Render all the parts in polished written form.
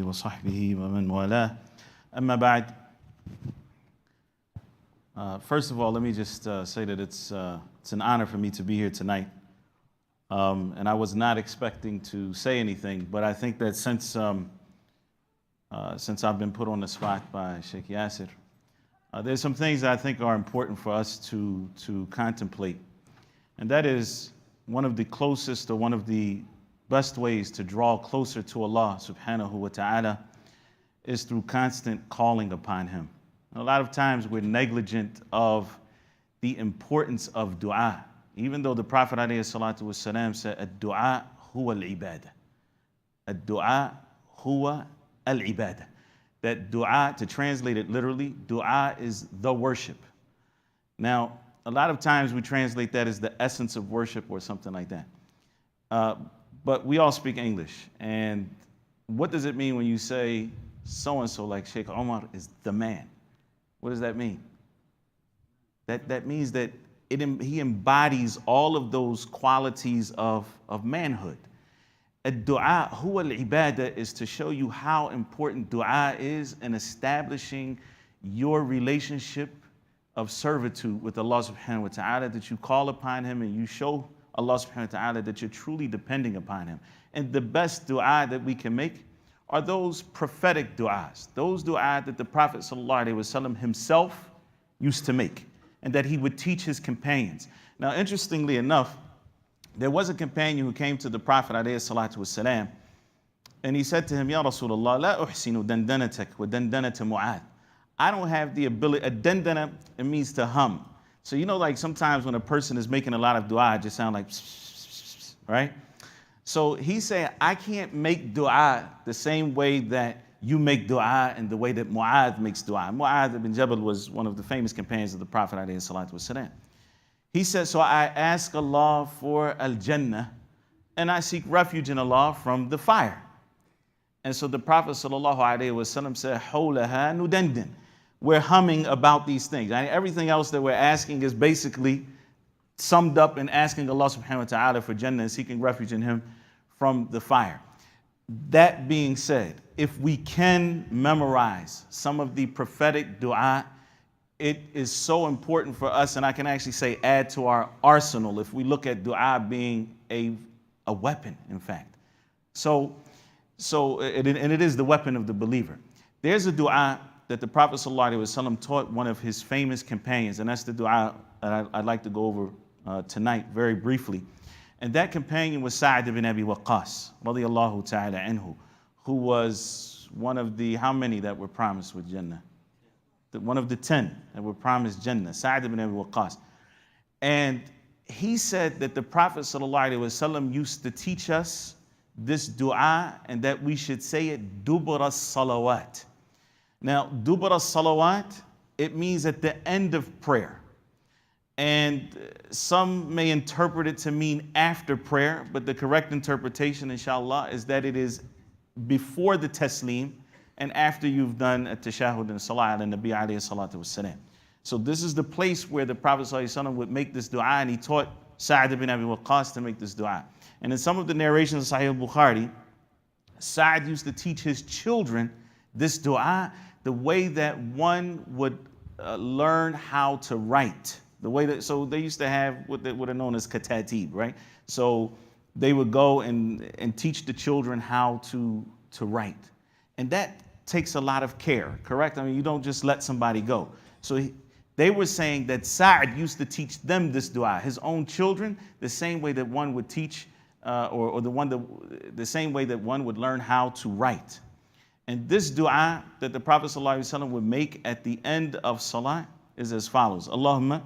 وصحبه ومن والاه. أما بعد. First of all, let me just say that it's an honor for me to be here tonight. And I was not expecting to say anything, but I think that since I've been put on the spot by Shaykh Yasir, there's some things that I think are important for us to contemplate. And that is one of the closest or one of the best ways to draw closer to Allah subhanahu wa ta'ala is through constant calling upon Him. And a lot of times we're negligent of the importance of dua, even though the Prophet ﷺ said, "Ad-du'a huwa al-ibadah." Ad-du'a huwa al-ibadah. That dua, to translate it literally, dua is the worship. Now, a lot of times we translate that as the essence of worship or something like that. But we all speak English. And what does it mean when you say so-and-so, like Sheikh Omar, is the man? What does that mean? That means that he embodies all of those qualities of manhood. Ad-du'a huwa al-ibadah is to show you how important dua is in establishing your relationship of servitude with Allah subhanahu wa ta'ala, that you call upon Him and you show Allah subhanahu wa ta'ala that you're truly depending upon Him. And the best dua that we can make are those prophetic du'as, those dua that the Prophet sallallahu alaihi wasallam himself used to make, and that he would teach his companions. Now, interestingly enough, there was a companion who came to the Prophet alayhi salatu wasalam, and he said to him, "Ya Rasulullah, la uhsinu dandanatak wa dandanata Mu'adh." I don't have the ability. A dandana, it means to hum. So you know, like sometimes when a person is making a lot of dua, it just sounds like right? So he said, I can't make dua the same way that you make dua and the way that Mu'adh makes dua. Mu'adh ibn Jabal was one of the famous companions of the Prophet alayhi salatu wasalam. He said, so I ask Allah for al-Jannah and I seek refuge in Allah from the fire. And so the Prophet sallallahu alaihi wasallam said, Hawlaha nudandin. We're humming about these things. And everything else that we're asking is basically summed up in asking Allah subhanahu wa ta'ala for Jannah and seeking refuge in Him from the fire. That being said, if we can memorize some of the prophetic dua, it is so important for us, and I can actually say add to our arsenal if we look at dua being a weapon, in fact. So it is the weapon of the believer. There's a dua that the Prophet ﷺ taught one of his famous companions, and that's the dua that I'd like to go over tonight very briefly. And that companion was Sa'd ibn Abi Waqqas, radiyallahu ta'ala anhu, who was one of the, how many that were promised with Jannah? One of the 10 that were promised Jannah, Sa'd ibn Abi Waqqas. And he said that the Prophet ﷺ used to teach us this dua and that we should say it dubara salawat. Now, dubara salawat, it means at the end of prayer. And some may interpret it to mean after prayer, but the correct interpretation, inshallah, is that it is before the taslim and after you've done a tashahud and salah ala nabi alayhi salatu wassalam. So this is the place where the Prophet ﷺ would make this dua, and he taught Sa'd ibn Abi Waqqas to make this dua. And in some of the narrations of Sahih Bukhari, Sa'd used to teach his children this dua the way that one would learn how to write. The way that, so they used to have what are known as katatib, right? So they would go and teach the children how to write. And that takes a lot of care, correct? I mean, you don't just let somebody go. So they were saying that Sa'd used to teach them this dua, his own children, the same way that one would teach, the same way that one would learn how to write. And this dua that the Prophet ﷺ would make at the end of salah is as follows. Allahumma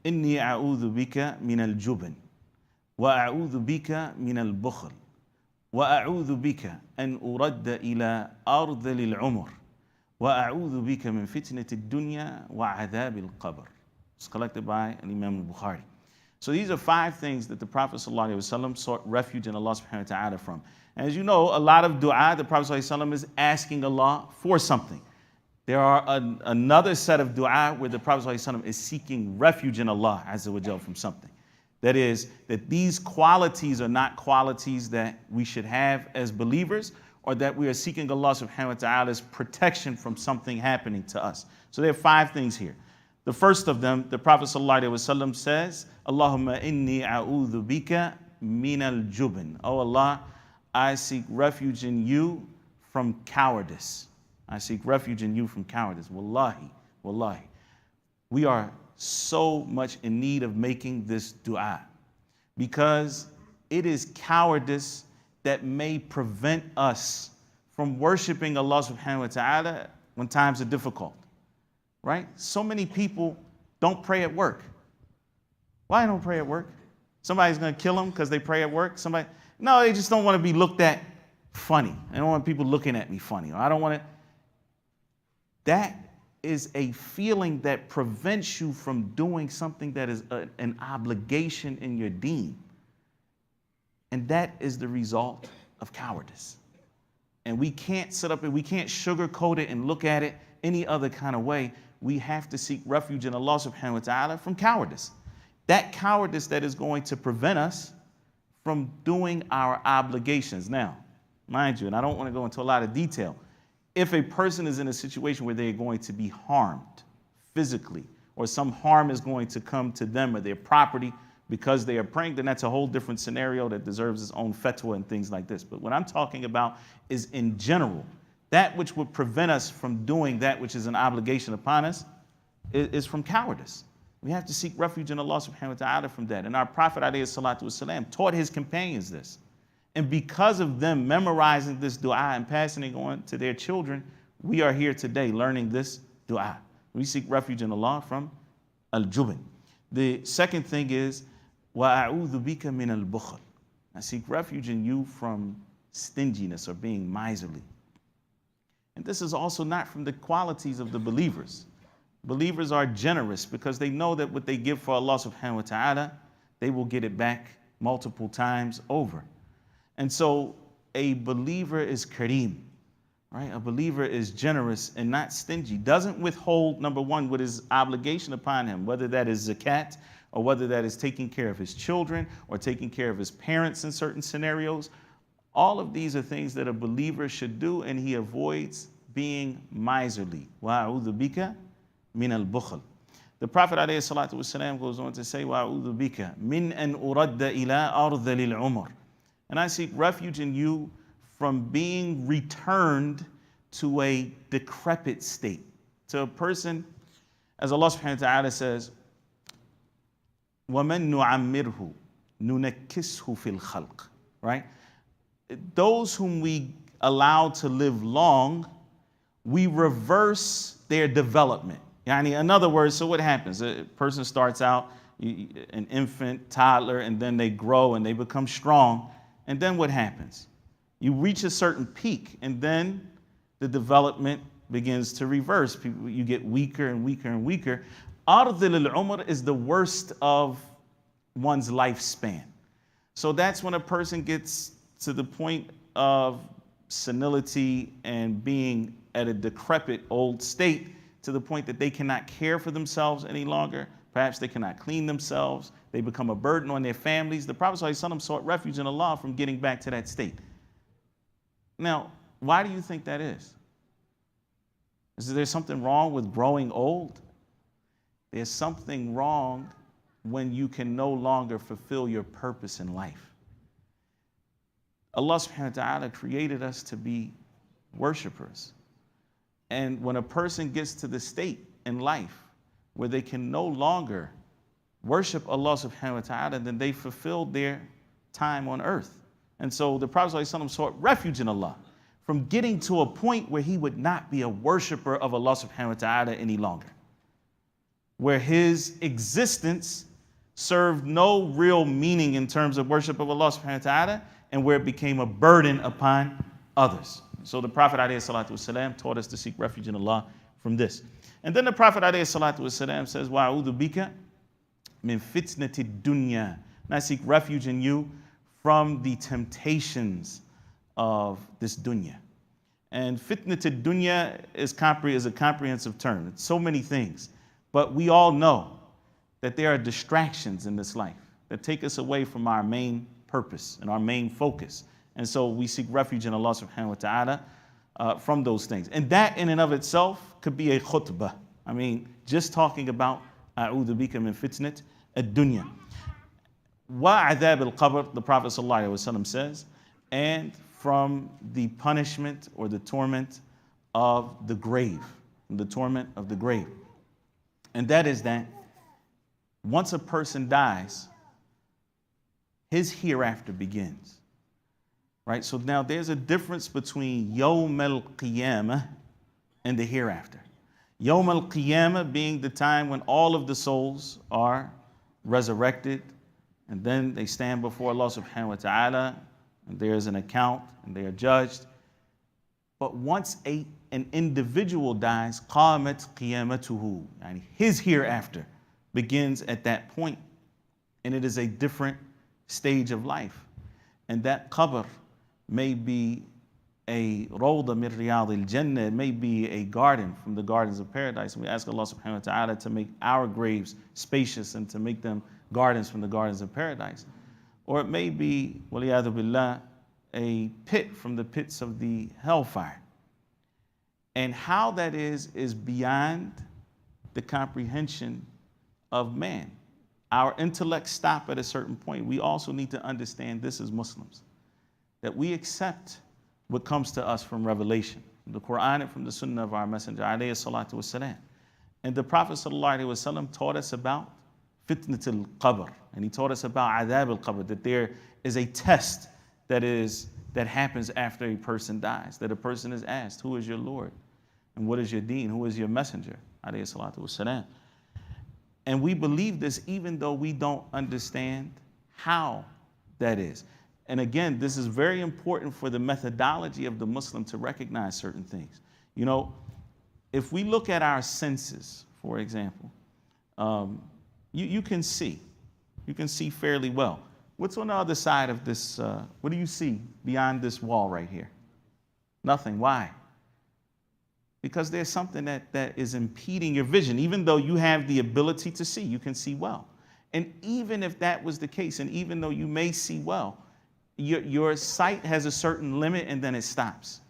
inni a'udhu bika min al-jubn wa a'udhu bika min al-bukhl wa a'udhu bika an uradda ila ardhil al-umr wa a'udhu bika min fitnati ad-dunya wa adhab al-qabr. It's collected by Imam Bukhari. So these are 5 things that the Prophet ﷺ sought refuge in Allah subhanahu wa ta'ala from. And as you know, a lot of dua, the Prophet ﷺ is asking Allah for something. There are another set of dua where the Prophet ﷺ is seeking refuge in Allah Azza wa Jal from something. That is, that these qualities are not qualities that we should have as believers, or that we are seeking Allah subhanahu wa ta'ala's protection from something happening to us. So there are 5 things here. The first of them, the Prophet sallallahu alaihi wasallam says, Allahumma inni a'udhu bika min al-jubn. Oh Allah, I seek refuge in you from cowardice. I seek refuge in you from cowardice. Wallahi, wallahi. We are so much in need of making this dua because it is cowardice that may prevent us from worshiping Allah subhanahu wa ta'ala when times are difficult, right? So many people don't pray at work. Why don't pray at work? Somebody's gonna kill them because they pray at work? No, they just don't want to be looked at funny. I don't want people looking at me funny. Or I don't want to. That is a feeling that prevents you from doing something that is an obligation in your deen. And that is the result of cowardice. And we can't sit up and we can't sugarcoat it and look at it any other kind of way. We have to seek refuge in Allah subhanahu wa ta'ala from cowardice. That cowardice that is going to prevent us from doing our obligations. Now, mind you, and I don't want to go into a lot of detail, if a person is in a situation where they're going to be harmed physically, or some harm is going to come to them or their property because they are praying, then that's a whole different scenario that deserves its own fatwa and things like this. But what I'm talking about is in general, that which would prevent us from doing that which is an obligation upon us is from cowardice. We have to seek refuge in Allah subhanahu wa ta'ala from that. And our Prophet alayhi salatu wasalam taught his companions this. And because of them memorizing this dua and passing it on to their children, we are here today learning this dua. We seek refuge in Allah from al-jubn. The second thing is, وَأَعُوذُ بِكَ مِنَ الْبُخْلِ. I seek refuge in you from stinginess or being miserly. And this is also not from the qualities of the believers. Believers are generous because they know that what they give for Allah subhanahu wa ta'ala, they will get it back multiple times over. And so a believer is kareem, right? A believer is generous and not stingy. Doesn't withhold, number one, what is obligation upon him, whether that is zakat or whether that is taking care of his children or taking care of his parents in certain scenarios. All of these are things that a believer should do, and he avoids being miserly. وَأَعُوذُ بِكَ مِنَ الْبُخْلِ. The Prophet ﷺ goes on to say, وَأَعُوذُ بِكَ مِنْ أَنْ أُرَدَّ إِلَىٰ أَرْضَ لِلْعُمُرِ. And I seek refuge in you from being returned to a decrepit state. To a person, as Allah subhanahu wa ta'ala says, وَمَن نُعَمِّرْهُ نُنَكِّسْهُ فِي الْخَلْقِ. Right? Those whom we allow to live long, we reverse their development. In other words, so what happens? A person starts out an infant, toddler, and then they grow and they become strong. And then what happens? You reach a certain peak, and then the development begins to reverse. You get weaker and weaker and weaker. Ardil al-umr is the worst of one's lifespan. So that's when a person gets to the point of senility and being at a decrepit old state, to the point that they cannot care for themselves any longer. Perhaps they cannot clean themselves. They become a burden on their families. The Prophet ﷺ sought refuge in Allah from getting back to that state. Now, why do you think that is? Is there something wrong with growing old? There's something wrong when you can no longer fulfill your purpose in life. Allah subhanahu wa ta'ala created us to be worshipers. And when a person gets to the state in life where they can no longer worship Allah subhanahu wa ta'ala, then they fulfilled their time on earth. And so the Prophet ﷺ sought refuge in Allah from getting to a point where he would not be a worshiper of Allah subhanahu wa ta'ala any longer, where his existence served no real meaning in terms of worship of Allah subhanahu wa ta'ala, and where it became a burden upon others. So the Prophet ﷺ taught us to seek refuge in Allah from this. And then the Prophet ﷺ says, وَأَعُوذُ بِكَ مِنْ فِتْنَةِ الدُّنْيَا. And I seek refuge in you from the temptations of this dunya. And fitnat dunya is a comprehensive term. It's so many things. But we all know that there are distractions in this life that take us away from our main purpose and our main focus. And so we seek refuge in Allah subhanahu wa ta'ala from those things. And that in and of itself could be a khutbah. I mean, just talking about a'udhu bika min fitnat ad-dunya. Wa adhab al-qabr, the Prophet sallallahu alaihi wasallam says, and from the punishment or the torment of the grave, the torment of the grave. And that is that once a person dies, his hereafter begins. Right? So now there's a difference between Yawm al-Qiyamah and the hereafter. Yawm al-Qiyamah being the time when all of the souls are resurrected, and then they stand before Allah subhanahu wa ta'ala, and there's an account, and they are judged. But once an individual dies, qamat qiyamatuhu, and his hereafter begins at that point, and it is a different stage of life. And that qabr may be a rawda min riyad al-jannah, it may be a garden from the gardens of paradise. And we ask Allah subhanahu wa ta'ala to make our graves spacious and to make them gardens from the gardens of paradise. Or it may be, waliyadu billah, a pit from the pits of the hellfire. And how that is beyond the comprehension of man. Our intellects stop at a certain point. We also need to understand this as Muslims, that we accept what comes to us from revelation, from the Quran and from the sunnah of our messenger, alayhi salatu wasalam. And the Prophet sallallahu alaihi wasallam taught us about fitnat al-qabr, and he taught us about adhab al-qabr, that there is a test that happens after a person dies, that a person is asked, who is your Lord? And what is your deen? Who is your messenger? Alayhi salatu wasalam. And we believe this even though we don't understand how that is. And again, this is very important for the methodology of the Muslim to recognize certain things. You know, if we look at our senses, for example, you can see. You can see fairly well. What's on the other side of this? What do you see beyond this wall right here? Nothing. Why? Because there's something that is impeding your vision. Even though you have the ability to see, you can see well. And even if that was the case, and even though you may see well, your sight has a certain limit and then it stops.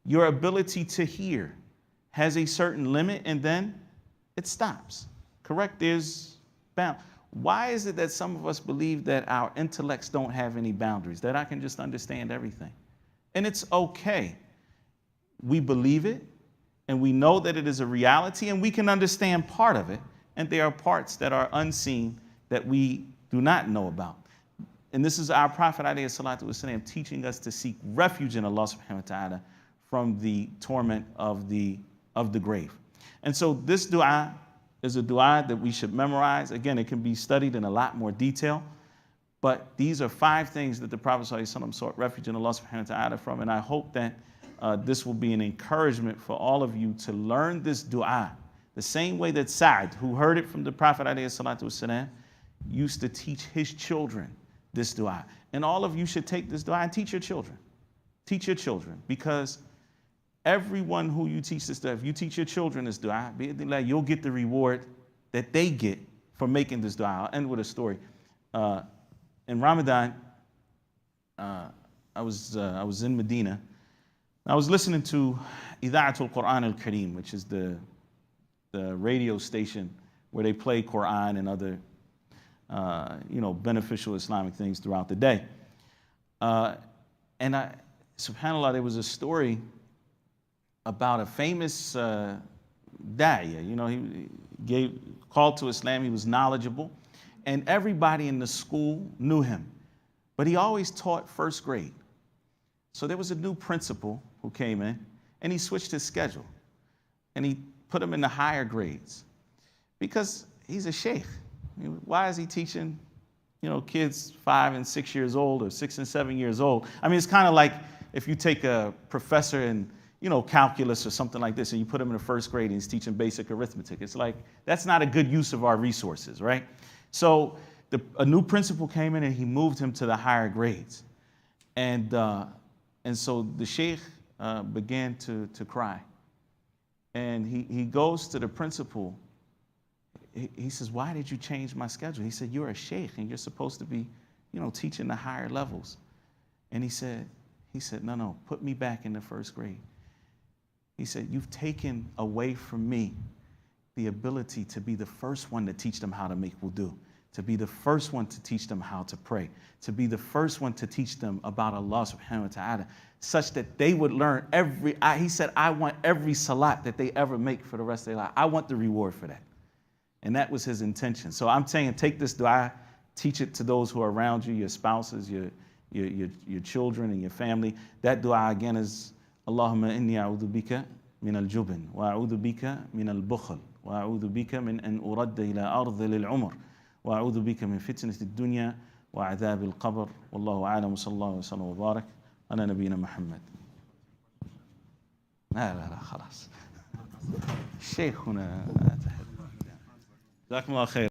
Your ability to hear has a certain limit and then it stops. Correct? There's bound. Why is it that some of us believe that our intellects don't have any boundaries, that I can just understand everything? And it's okay. We believe it, and we know that it is a reality, and we can understand part of it, and there are parts that are unseen that we do not know about. And this is our Prophet ﷺ teaching us to seek refuge in Allah subhanahu wa ta'ala from the torment of the grave. And so this dua is a dua that we should memorize. Again, it can be studied in a lot more detail, but these are 5 things that the Prophet ﷺ sought refuge in Allah subhanahu wa ta'ala from, and I hope that this will be an encouragement for all of you to learn this dua the same way that Sa'd, who heard it from the Prophet ﷺ, used to teach his children this dua. And all of you should take this dua and teach your children. Teach your children, because everyone who you teach this dua, if you teach your children this dua, you'll get the reward that they get for making this dua. I'll end with a story. In Ramadan, I was in Medina. I was listening to Ida'atul Quran al-Kareem, which is the radio station where they play Quran and other beneficial Islamic things throughout the day. And subhanAllah, there was a story about a famous da'iyah. He called to Islam, he was knowledgeable, and everybody in the school knew him. But he always taught first grade. So there was a new principal who came in, and he switched his schedule. And he put him in the higher grades because he's a shaykh. I mean, why is he teaching, kids 5 and 6 years old or 6 and 7 years old? I mean, it's kind of like if you take a professor in, calculus or something like this, and you put him in the first grade and he's teaching basic arithmetic. It's like, that's not a good use of our resources, right? So a new principal came in and he moved him to the higher grades. And so the shaykh began to cry. And he goes to the principal. He says, why did you change my schedule? He said, you're a shaykh and you're supposed to be, teaching the higher levels. And he said, He said, no, put me back in the first grade. He said, you've taken away from me the ability to be the first one to teach them how to make wudu, to be the first one to teach them how to pray, to be the first one to teach them about Allah subhanahu wa ta'ala, such that they would learn he said, I want every salat that they ever make for the rest of their life. I want the reward for that. And that was his intention. So I'm saying, take this dua, teach it to those who are around you, your spouses, your children and your family. That dua again is, Allahumma inni a'udhu bika min al-jubn, wa a'udhu bika min al-bukhl, wa a'udhu bika min an uradda ila ardi lil-umr, wa a'udhu bika min fitnati ad-dunya wa adhab al-qabr. Wallahu a'lam, wa sallallahu wa sallam wa barak ala nabiyyina Muhammad. لا خلاص شيخنا جزاكم الله خير.